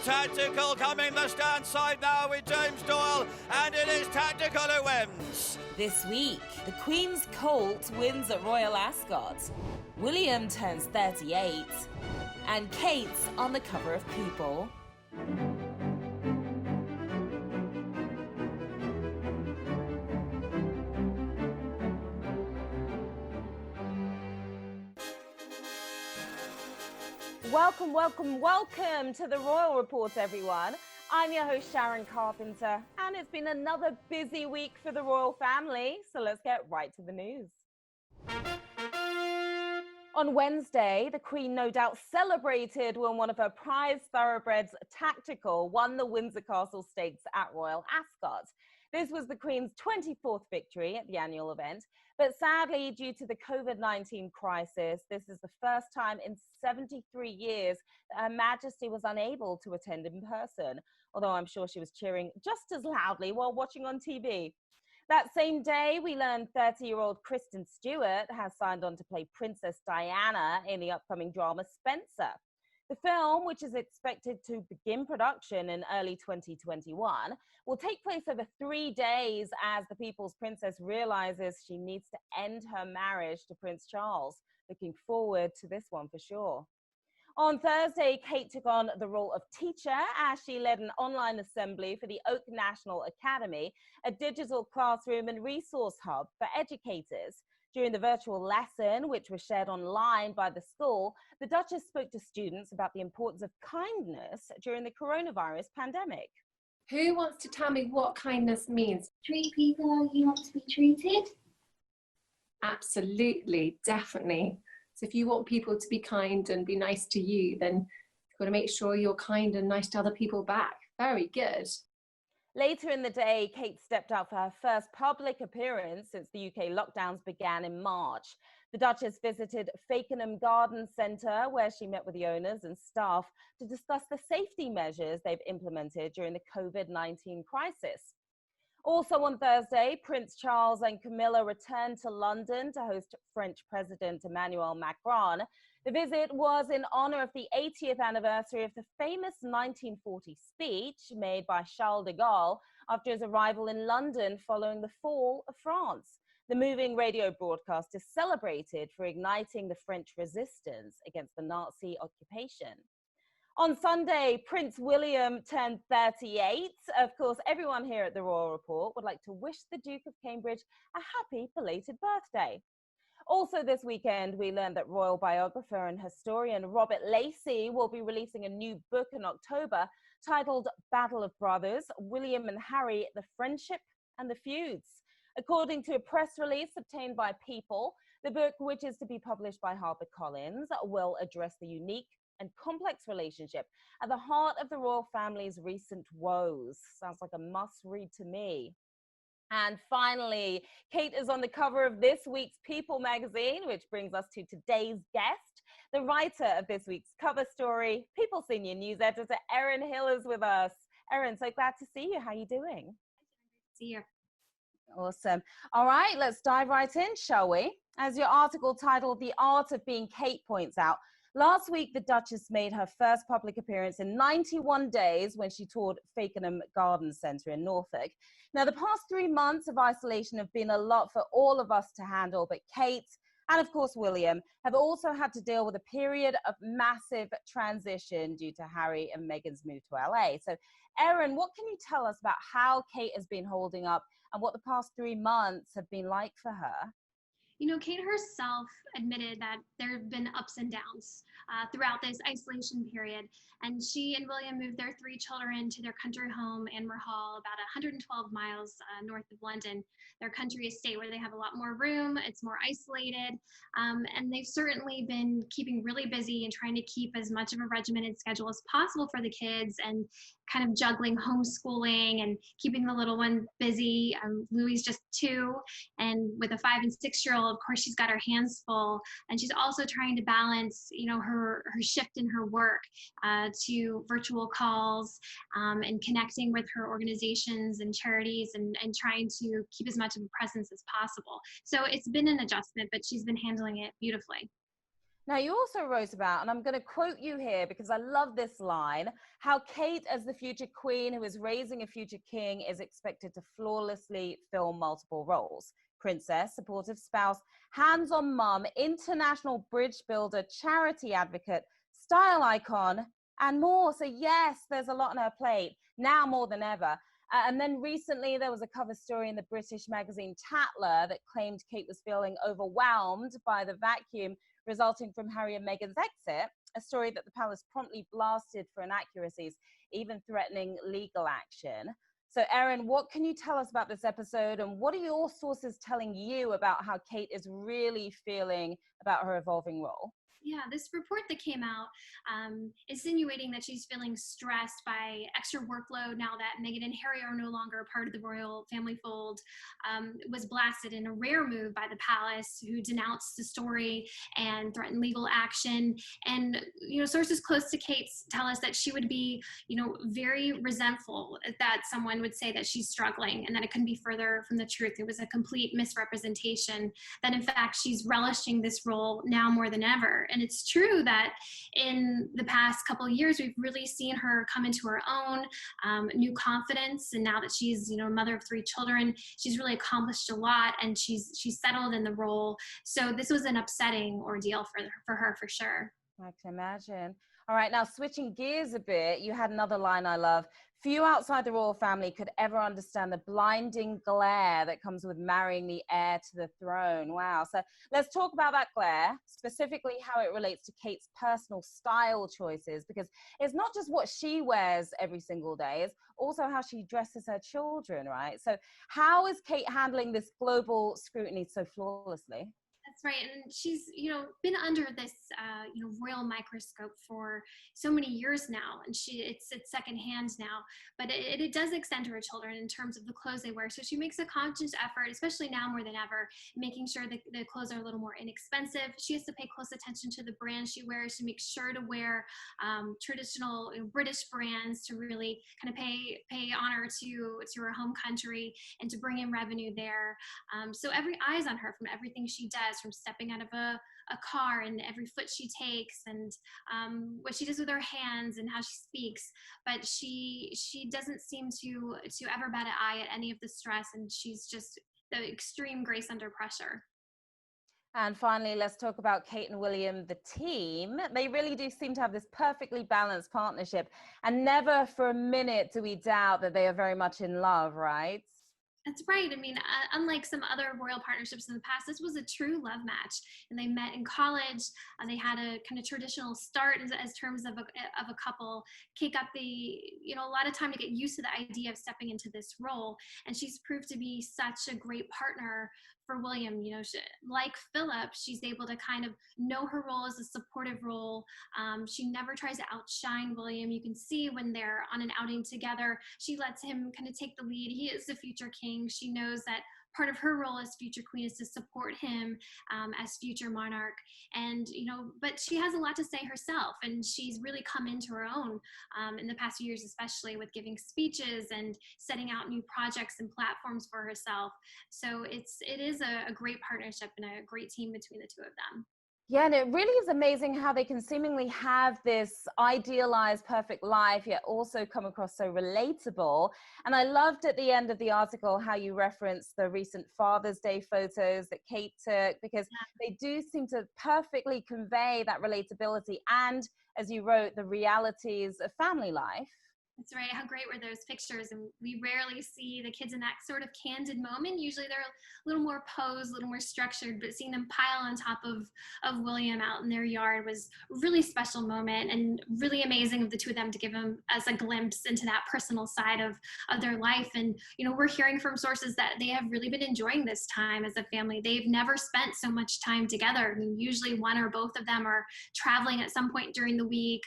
Tactical coming the stand side now with James Doyle, and it is Tactical who wins. This week, the Queen's colt wins at Royal Ascot. William turns 38, and Kate's on the cover of People. Welcome, welcome, welcome to the Royal Report, everyone. I'm your host, Sharon Carpenter, and it's been another busy week for the royal family, so let's get right to the news. On Wednesday, the Queen no doubt celebrated when one of her prized thoroughbreds, Tactical, won the Windsor Castle Stakes at Royal Ascot. This was the Queen's 24th victory at the annual event, but sadly, due to the COVID-19 crisis, this is the first time in 73 years that Her Majesty was unable to attend in person, although I'm sure she was cheering just as loudly while watching on TV. That same day, we learned 30-year-old Kristen Stewart has signed on to play Princess Diana in the upcoming drama Spencer. The film, which is expected to begin production in early 2021, will take place over 3 days as the People's Princess realizes she needs to end her marriage to Prince Charles. Looking forward to this one for sure. On Thursday, Kate took on the role of teacher as she led an online assembly for the Oak National Academy, a digital classroom and resource hub for educators. During the virtual lesson, which was shared online by the school, the Duchess spoke to students about the importance of kindness during the coronavirus pandemic. Who wants to tell me what kindness means? Treat people how you want to be treated. Absolutely, definitely. So if you want people to be kind and be nice to you, then you've got to make sure you're kind and nice to other people back. Very good. Later in the day, Kate stepped out for her first public appearance since the UK lockdowns began in March. The Duchess visited Fakenham Garden Centre, where she met with the owners and staff to discuss the safety measures they've implemented during the COVID-19 crisis. Also on Thursday, Prince Charles and Camilla returned to London to host French President Emmanuel Macron. The visit was in honor of the 80th anniversary of the famous 1940 speech made by Charles de Gaulle after his arrival in London following the fall of France. The moving radio broadcast is celebrated for igniting the French resistance against the Nazi occupation. On Sunday, Prince William turned 38. Of course, everyone here at the Royal Report would like to wish the Duke of Cambridge a happy belated birthday. Also this weekend, we learned that royal biographer and historian Robert Lacey will be releasing a new book in October titled Battle of Brothers, William and Harry, the Friendship and the Feuds. According to a press release obtained by People, the book, which is to be published by HarperCollins, will address the unique and complex relationship at the heart of the royal family's recent woes. Sounds like a must-read to me. And finally, Kate is on the cover of this week's People magazine, which brings us to today's guest. The writer of this week's cover story, People senior news editor Erin Hill is with us. Erin, so glad to see you. How are you doing? See you. Awesome. All right, let's dive right in, shall we? As your article titled The Art of Being Kate points out, last week, the Duchess made her first public appearance in 91 days when she toured Fakenham Garden Centre in Norfolk. Now, the past 3 months of isolation have been a lot for all of us to handle, but Kate and, of course, William have also had to deal with a period of massive transition due to Harry and Meghan's move to LA. So, Erin, what can you tell us about how Kate has been holding up and what the past 3 months have been like for her? You know, Kate herself admitted that there have been ups and downs throughout this isolation period. And she and William moved their 3 children to their country home, Anmer Hall, about 112 miles north of London, their country estate where they have a lot more room, it's more isolated. And they've certainly been keeping really busy and trying to keep as much of a regimented schedule as possible for the kids and kind of juggling homeschooling and keeping the little one busy. Louis just 2, and with a 5 and 6-year-old, of course, she's got her hands full, and she's also trying to balance, you know, her shift in her work to virtual calls and connecting with her organizations and charities and trying to keep as much of a presence as possible. So it's been an adjustment, but she's been handling it beautifully. Now, you also wrote about, and I'm going to quote you here because I love this line, how Kate, as the future queen who is raising a future king, is expected to flawlessly fill multiple roles. Princess, supportive spouse, hands-on mum, international bridge builder, charity advocate, style icon, and more. So yes, there's a lot on her plate, now more than ever. And then recently there was a cover story in the British magazine Tatler that claimed Kate was feeling overwhelmed by the vacuum resulting from Harry and Meghan's exit, a story that the palace promptly blasted for inaccuracies, even threatening legal action. So Erin, what can you tell us about this episode, and what are your sources telling you about how Kate is really feeling about her evolving role? Yeah, this report that came out insinuating that she's feeling stressed by extra workload now that Meghan and Harry are no longer a part of the royal family fold, was blasted in a rare move by the palace, who denounced the story and threatened legal action. And, sources close to Kate tell us that she would be, very resentful that someone would say that she's struggling and that it couldn't be further from the truth. It was a complete misrepresentation, that in fact she's relishing this role now more than ever. And it's true that in the past couple of years, we've really seen her come into her own, new confidence. And now that she's, a mother of 3 children, she's really accomplished a lot, and she's settled in the role. So this was an upsetting ordeal for her, for sure. I can imagine. All right, now switching gears a bit, you had another line I love. Few outside the royal family could ever understand the blinding glare that comes with marrying the heir to the throne. Wow. So let's talk about that glare, specifically how it relates to Kate's personal style choices, because it's not just what she wears every single day, it's also how she dresses her children, right? So how is Kate handling this global scrutiny so flawlessly? That's right. And she's, been under this, royal microscope for so many years now, and it's secondhand now, but it does extend to her children in terms of the clothes they wear. So she makes a conscious effort, especially now more than ever, making sure that the clothes are a little more inexpensive. She has to pay close attention to the brand she wears. She makes sure to wear traditional British brands to really kind of pay honor to her home country and to bring in revenue there. So every eye's on her from everything she does, from stepping out of a car and every foot she takes, and what she does with her hands and how she speaks. But she doesn't seem to ever bat an eye at any of the stress, and she's just the extreme grace under pressure. And finally, let's talk about Kate and William, the team. They really do seem to have this perfectly balanced partnership, and never for a minute do we doubt that they are very much in love, right? That's right. I mean, unlike some other royal partnerships in the past, this was a true love match. And they met in college. They had a kind of traditional start as terms of a couple. Kate got a lot of time to get used to the idea of stepping into this role. And she's proved to be such a great partner for William. Like Philip, she's able to kind of know her role as a supportive role. She never tries to outshine William. You can see when they're on an outing together, she lets him kind of take the lead. He is the future king. She knows that part of her role as future queen is to support him as future monarch. And, but she has a lot to say herself, and she's really come into her own in the past few years, especially with giving speeches and setting out new projects and platforms for herself. So it is a great partnership and a great team between the two of them. Yeah, and it really is amazing how they can seemingly have this idealized perfect life, yet also come across so relatable. And I loved at the end of the article how you referenced the recent Father's Day photos that Kate took, because they do seem to perfectly convey that relatability and, as you wrote, the realities of family life. That's right. How great were those pictures? And we rarely see the kids in that sort of candid moment. Usually they're a little more posed, a little more structured, but seeing them pile on top of William out in their yard was a really special moment, and really amazing of the two of them to give us a glimpse into that personal side of their life. And, we're hearing from sources that they have really been enjoying this time as a family. They've never spent so much time together. I mean, usually one or both of them are traveling at some point during the week,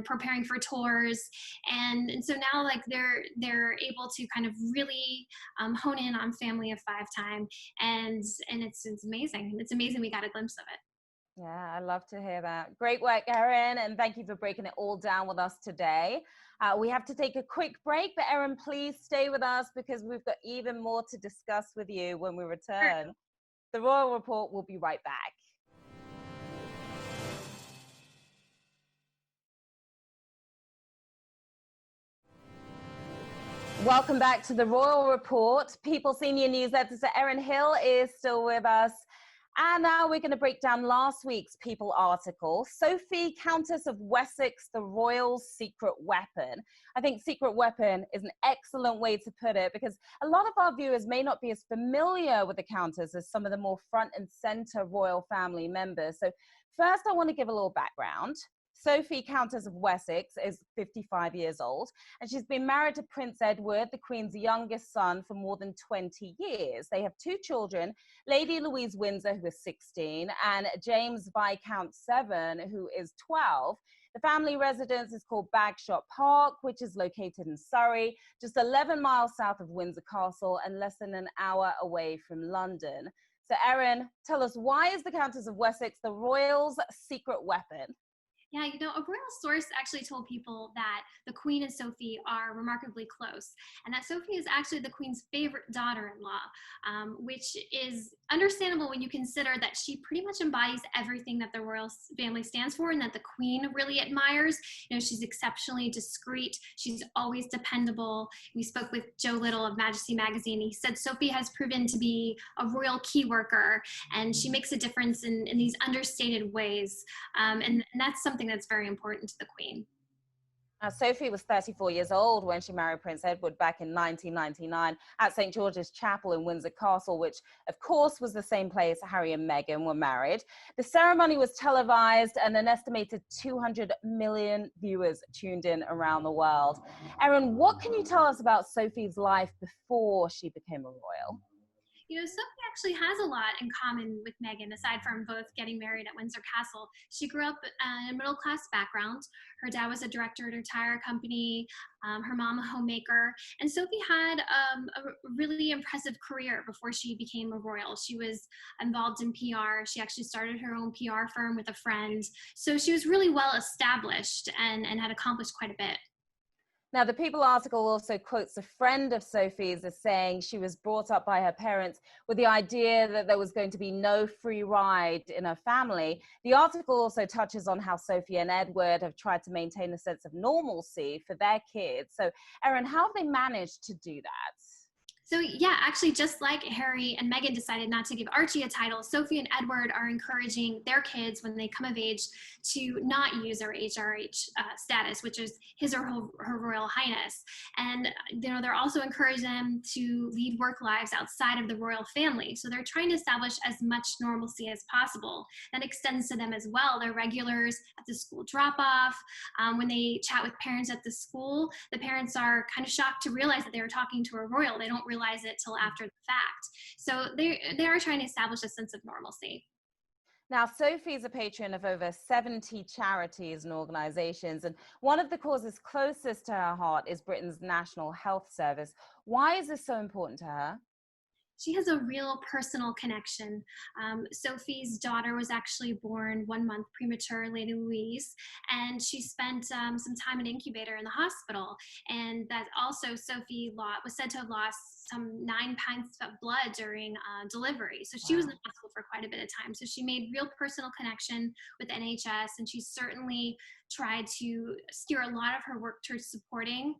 preparing for tours. And so now, like, they're able to kind of really hone in on family of 5 time, and it's amazing. It's amazing we got a glimpse of it. Yeah, I love to hear that. Great work, Erin, and thank you for breaking it all down with us today. We have to take a quick break, but Erin, please stay with us because we've got even more to discuss with you when we return. Sure. The Royal Report will be right back. Welcome back to the Royal Report. People Senior News editor Erin Hill is still with us. And now we're going to break down last week's People article, Sophie, Countess of Wessex, the Royal Secret Weapon. I think secret weapon is an excellent way to put it because a lot of our viewers may not be as familiar with the Countess as some of the more front and center royal family members. So first, I want to give a little background. Sophie, Countess of Wessex, is 55 years old, and she's been married to Prince Edward, the Queen's youngest son, for more than 20 years. They have two children, Lady Louise Windsor, who is 16, and James Viscount Severn, who is 12. The family residence is called Bagshot Park, which is located in Surrey, just 11 miles south of Windsor Castle and less than an hour away from London. So, Erin, tell us, why is the Countess of Wessex the royals' secret weapon? Yeah, you know, a royal source actually told people that the Queen and Sophie are remarkably close, and that Sophie is actually the Queen's favorite daughter-in-law, which is understandable when you consider that she pretty much embodies everything that the royal family stands for and that the Queen really admires. You know, she's exceptionally discreet. She's always dependable. We spoke with Joe Little of Majesty Magazine. He said Sophie has proven to be a royal key worker, and she makes a difference in these understated ways, and that's something that's very important to the Queen. Sophie was 34 years old when she married Prince Edward back in 1999 at St. George's Chapel in Windsor Castle, which of course was the same place Harry and Meghan were married. The ceremony was televised and an estimated 200 million viewers tuned in around the world. Erin, what can you tell us about Sophie's life before she became a royal? You know, Sophie actually has a lot in common with Meghan, aside from both getting married at Windsor Castle. She grew up in a middle-class background. Her dad was a director at a tire company, her mom a homemaker, and Sophie had a really impressive career before she became a royal. She was involved in PR. She actually started her own PR firm with a friend. So she was really well established and had accomplished quite a bit. Now, the People article also quotes a friend of Sophie's as saying she was brought up by her parents with the idea that there was going to be no free ride in her family. The article also touches on how Sophie and Edward have tried to maintain a sense of normalcy for their kids. So, Erin, how have they managed to do that? So yeah, actually, just like Harry and Meghan decided not to give Archie a title, Sophie and Edward are encouraging their kids when they come of age to not use their HRH status, which is his or her Royal Highness. And you know, they're also encouraging them to lead work lives outside of the royal family. So they're trying to establish as much normalcy as possible. That extends to them as well. They're regulars at the school drop-off. When they chat with parents at the school, the parents are kind of shocked to realize that they were talking to a royal. They don't realize it till after the fact. So they are trying to establish a sense of normalcy. Now, Sophie is a patron of over 70 charities and organizations, and one of the causes closest to her heart is Britain's National Health Service. Why is this so important to her? She has a real personal connection. Sophie's daughter was actually born 1 month premature, Lady Louise, and she spent some time in incubator in the hospital. And that also Sophie was said to have lost some 9 pints of blood during delivery. So she was in the hospital for quite a bit of time. So she made real personal connection with NHS, and she certainly tried to steer a lot of her work towards supporting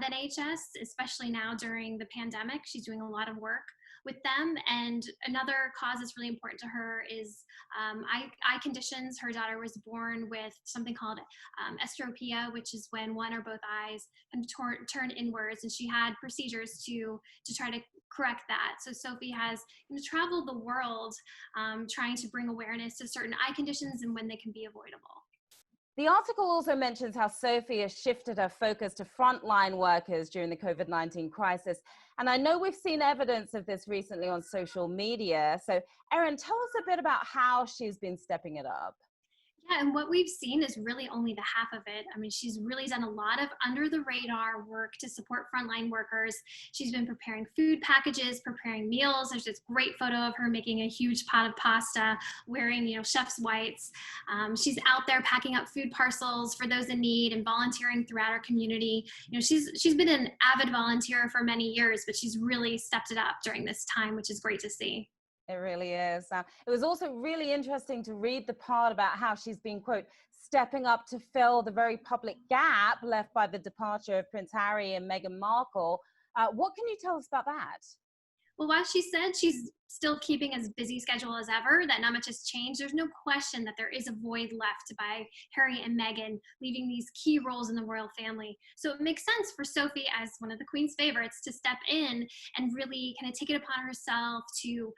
the NHS, especially now during the pandemic. She's doing a lot of work with them. And another cause that's really important to her is eye conditions. Her daughter was born with something called estropia, which is when one or both eyes kind of turn inwards, and she had procedures to try to correct that. So Sophie has traveled the world trying to bring awareness to certain eye conditions and when they can be avoidable. The article also mentions how Sophie has shifted her focus to frontline workers during the COVID-19 crisis. And I know we've seen evidence of this recently on social media. So, Erin, tell us a bit about how she's been stepping it up. Yeah, and what we've seen is really only the half of it. I mean, she's really done a lot of under the radar work to support frontline workers. She's been preparing food packages, preparing meals. There's this great photo of her making a huge pot of pasta, wearing, chef's whites. She's out there packing up food parcels for those in need and volunteering throughout our community. She's been an avid volunteer for many years, but she's really stepped it up during this time, which is great to see. It really is. It was also really interesting to read the part about how she's been, quote, stepping up to fill the very public gap left by the departure of Prince Harry and Meghan Markle. What can you tell us about that? Well, while she said she's still keeping as busy schedule as ever, that not much has changed, there's no question that there is a void left by Harry and Meghan leaving these key roles in the royal family. So it makes sense for Sophie, as one of the Queen's favorites, to step in and really kind of take it upon herself to,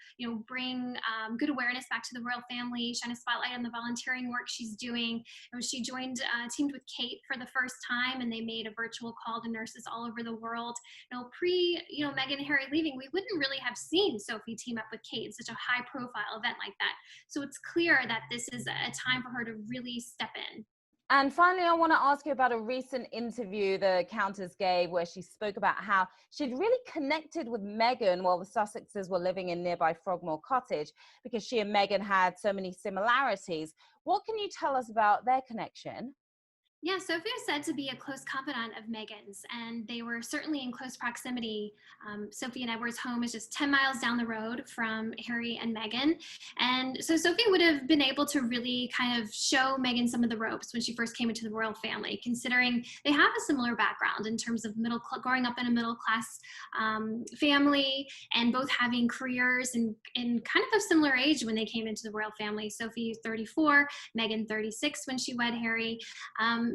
bring good awareness back to the royal family, shine a spotlight on the volunteering work she's doing. She teamed with Kate for the first time, and they made a virtual call to nurses all over the world. Meghan and Harry leaving, we wouldn't really have seen Sophie team up with Kate in such a high profile event like that. So it's clear that this is a time for her to really step in. And finally, I want to ask you about a recent interview the Countess gave where she spoke about how she'd really connected with Meghan while the Sussexes were living in nearby Frogmore Cottage because she and Meghan had so many similarities. What can you tell us about their connection? Yeah, Sophie is said to be a close confidant of Meghan's, and they were certainly in close proximity. Sophie and Edward's home is just 10 miles down the road from Harry and Meghan. And so Sophie would have been able to really kind of show Meghan some of the ropes when she first came into the royal family, considering they have a similar background in terms of growing up in a middle-class family, and both having careers in kind of a similar age when they came into the royal family. Sophie 34, Meghan 36 when she wed Harry.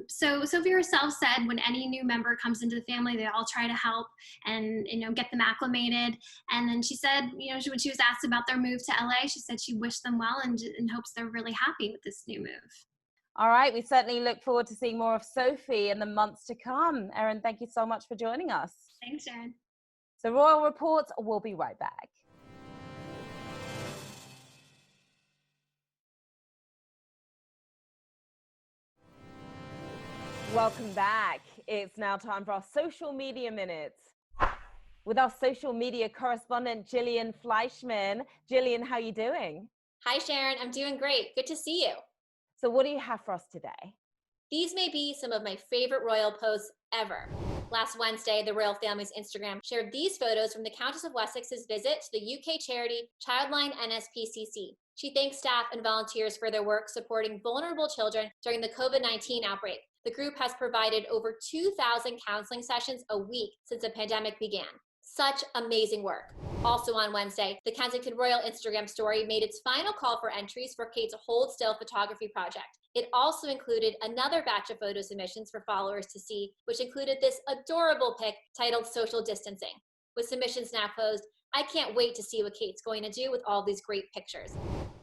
So Sophie herself said when any new member comes into the family, they all try to help and get them acclimated. And then she said, when she was asked about their move to LA, she said she wished them well and hopes they're really happy with this new move. All right, we certainly look forward to seeing more of Sophie in the months to come. Erin, thank you so much for joining us. Thanks, Erin. The Royal Report will be right back. Welcome back. It's now time for our social media minutes with our social media correspondent, Jillian Fleischman. Jillian, how are you doing? Hi, Sharon. I'm doing great. Good to see you. So what do you have for us today? These may be some of my favorite royal posts ever. Last Wednesday, the royal family's Instagram shared these photos from the Countess of Wessex's visit to the UK charity Childline NSPCC. She thanks staff and volunteers for their work supporting vulnerable children during the COVID-19 outbreak. The group has provided over 2,000 counseling sessions a week since the pandemic began. Such amazing work. Also on Wednesday, the Kensington Royal Instagram story made its final call for entries for Kate's Hold Still photography project. It also included another batch of photo submissions for followers to see, which included this adorable pic titled Social Distancing. With submissions now closed, I can't wait to see what Kate's going to do with all these great pictures.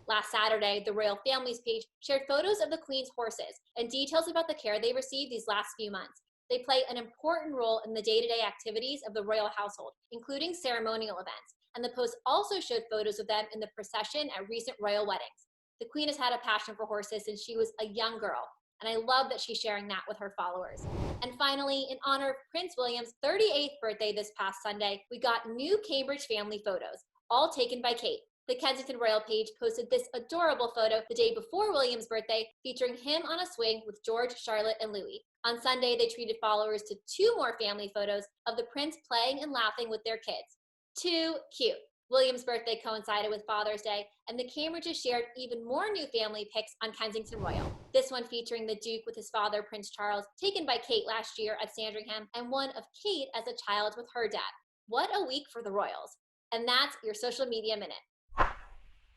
Last Saturday, the royal family's page shared photos of the Queen's horses and details about the care they received these last few months. They play an important role in the day-to-day activities of the royal household, including ceremonial events, and the post also showed photos of them in the procession at recent royal weddings. The Queen has had a passion for horses since she was a young girl, and I love that she's sharing that with her followers. And finally, in honor of Prince William's 38th birthday this past Sunday, we got new Cambridge family photos, all taken by Kate. The Kensington Royal page posted this adorable photo the day before William's birthday, featuring him on a swing with George, Charlotte, and Louis. On Sunday, they treated followers to 2 more family photos of the prince playing and laughing with their kids. Too cute. William's birthday coincided with Father's Day, and the Cambridges shared even more new family pics on Kensington Royal. This one featuring the Duke with his father, Prince Charles, taken by Kate last year at Sandringham, and one of Kate as a child with her dad. What a week for the royals. And that's your social media minute.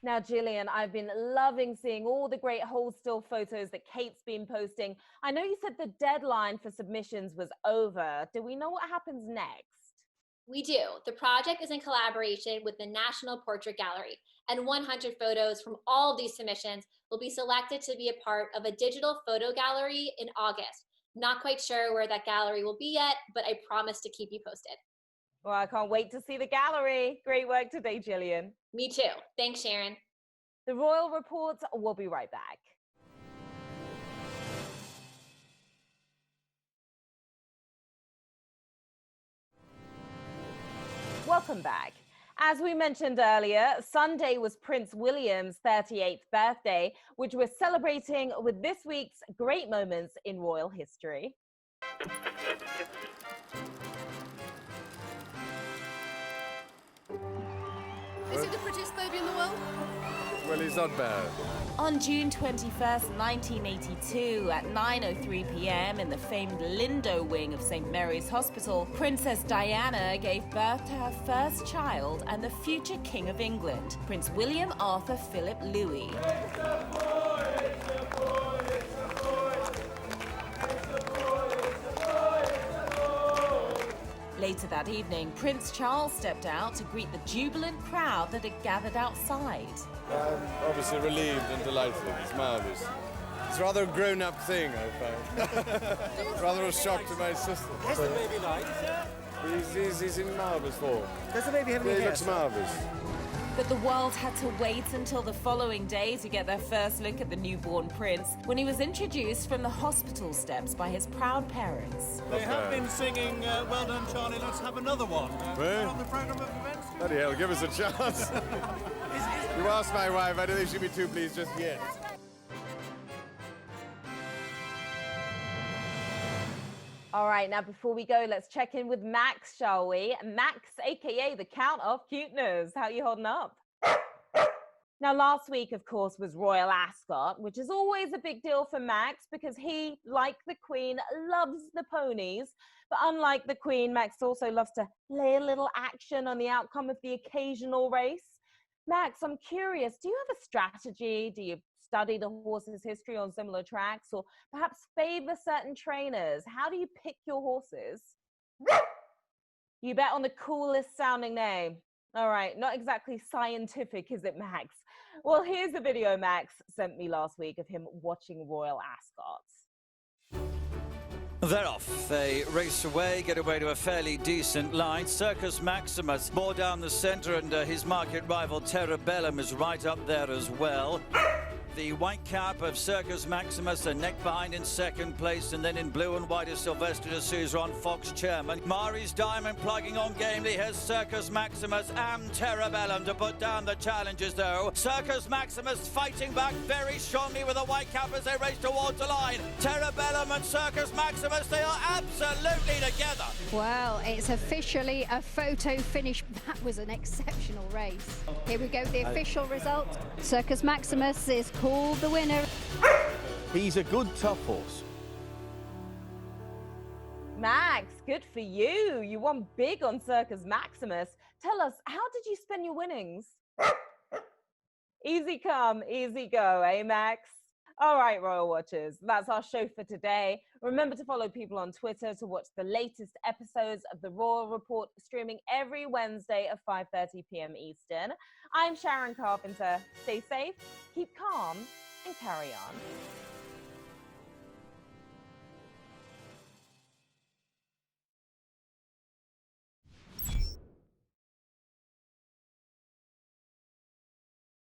Now, Jillian, I've been loving seeing all the great hold still photos that Kate's been posting. I know you said the deadline for submissions was over. Do we know what happens next? We do. The project is in collaboration with the National Portrait Gallery, and 100 photos from all of these submissions will be selected to be a part of a digital photo gallery in August. Not quite sure where that gallery will be yet, but I promise to keep you posted. Well, I can't wait to see the gallery. Great work today, Jillian. Me too. Thanks, Sharon. The Royal Report will be right back. Welcome back. As we mentioned earlier, Sunday was Prince William's 38th birthday, which we're celebrating with this week's great moments in royal history. Is it the prettiest baby in the world? Well, he's not bad. On June 21st, 1982, at 9:03 p.m. in the famed Lindo wing of St. Mary's Hospital, Princess Diana gave birth to her first child and the future King of England, Prince William Arthur Philip Louis. Later that evening, Prince Charles stepped out to greet the jubilant crowd that had gathered outside. I'm obviously relieved and delighted. It's marvellous. It's a rather grown-up thing, I find. Rather a shock to my system. What's the baby like? He's in marvellous form. Does the baby have any He hair? looks marvellous. But the world had to wait until the following day to get their first look at the newborn prince when he was introduced from the hospital steps by his proud parents. They have been singing Well Done Charlie, Let's Have Another One. Well, On the programme of events. bloody hell, give us a chance. You asked my wife, I don't think she'd be too pleased just yet. All right, now before we go, let's check in with Max, shall we? Max, aka the Count of Cuteness. How you holding up? Now, last week, of course, was Royal Ascot, which is always a big deal for Max because he, like the Queen, loves the ponies. But unlike the Queen, Max also loves to lay a little action on the outcome of the occasional race. Max, I'm curious, do you have a strategy? Do you study the horse's history on similar tracks, or perhaps favor certain trainers? How do you pick your horses? You bet on the coolest sounding name. All right, not exactly scientific, is it, Max? Well, here's a video Max sent me last week of him watching Royal Ascot. They're off. They race away, get away to a fairly decent line. Circus Maximus more down the centre, and his market rival Terrabellum is right up there as well. The white cap of Circus Maximus, a neck behind in second place, and then in blue and white is Sylvester de Souza on Fox Chairman. Mari's Diamond plugging on gamely. Here's Circus Maximus and Terrabellum to put down the challengers, though. Circus Maximus fighting back very strongly with a white cap as they race towards the line. Terrabellum and Circus Maximus, they are absolutely together. Well, it's officially a photo finish. That was an exceptional race. Here we go, the official result. Circus Maximus is called the winner. He's a good tough horse. Max, good for you. You won big on Circus Maximus. Tell us, how did you spend your winnings? Easy come, easy go, eh, Max? All right, Royal Watchers, that's our show for today. Remember to follow people on Twitter to watch the latest episodes of The Royal Report, streaming every Wednesday at 5:30 p.m. Eastern. I'm Sharon Carpenter. Stay safe, keep calm, and carry on.